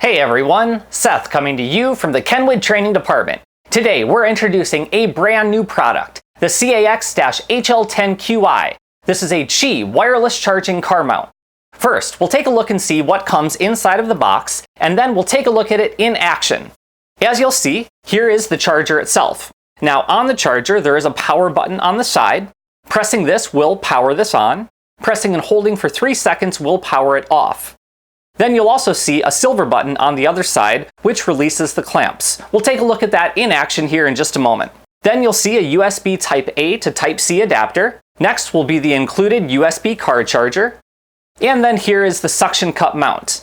Hey everyone, Seth coming to you from the KENWOOD Training Department. Today we're introducing a brand new product, the KENWOOD-HL10QI. This is a Qi wireless charging car mount. First, we'll take a look and see what comes inside of the box, and then we'll take a look at it in action. As you'll see, here is the charger itself. Now on the charger there is a power button on the side. Pressing this will power this on. Pressing and holding for 3 seconds will power it off. Then you'll also see a silver button on the other side, which releases the clamps. We'll take a look at that in action here in just a moment. Then you'll see a USB Type A to Type C adapter. Next will be the included USB car charger. And then here is the suction cup mount.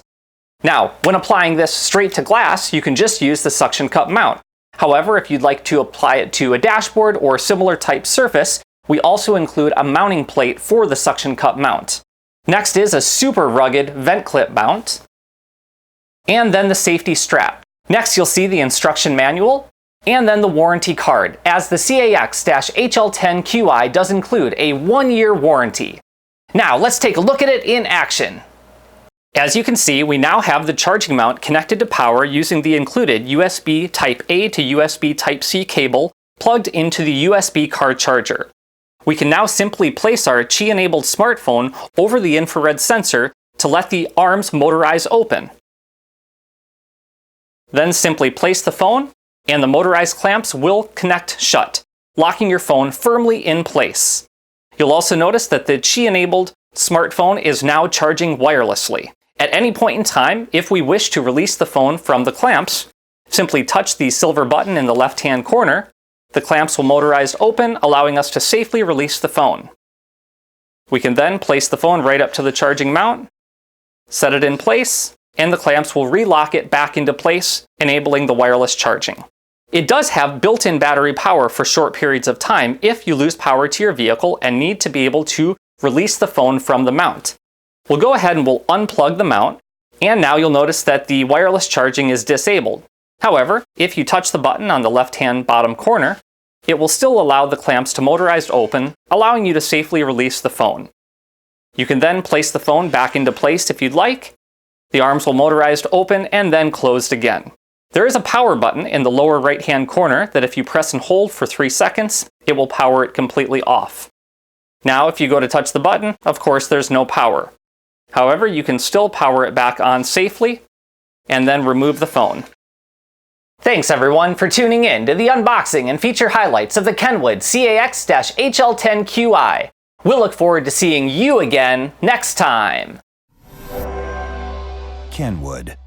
Now, when applying this straight to glass, you can just use the suction cup mount. However, if you'd like to apply it to a dashboard or similar type surface, we also include a mounting plate for the suction cup mount. Next is a super rugged vent clip mount, and then the safety strap. Next you'll see the instruction manual, and then the warranty card, as the KENWOOD-HL10QI does include a 1-year warranty. Now let's take a look at it in action. As you can see, we now have the charging mount connected to power using the included USB Type A to USB Type C cable plugged into the USB car charger. We can now simply place our Qi-enabled smartphone over the infrared sensor to let the arms motorized open. Then simply place the phone, and the motorized clamps will connect shut, locking your phone firmly in place. You'll also notice that the Qi-enabled smartphone is now charging wirelessly. At any point in time, if we wish to release the phone from the clamps, simply touch the silver button in the left-hand corner. The clamps will motorized open, allowing us to safely release the phone. We can then place the phone right up to the charging mount, set it in place, and the clamps will relock it back into place, enabling the wireless charging. It does have built-in battery power for short periods of time if you lose power to your vehicle and need to be able to release the phone from the mount. We'll go ahead and we'll unplug the mount, and now you'll notice that the wireless charging is disabled. However, if you touch the button on the left-hand bottom corner, it will still allow the clamps to motorized open, allowing you to safely release the phone. You can then place the phone back into place if you'd like. The arms will motorized open and then closed again. There is a power button in the lower right-hand corner that if you press and hold for 3 seconds, it will power it completely off. Now, if you go to touch the button, of course there's no power. However, you can still power it back on safely and then remove the phone. Thanks everyone for tuning in to the unboxing and feature highlights of the KENWOOD CAX-HL10QI. We'll look forward to seeing you again next time. KENWOOD.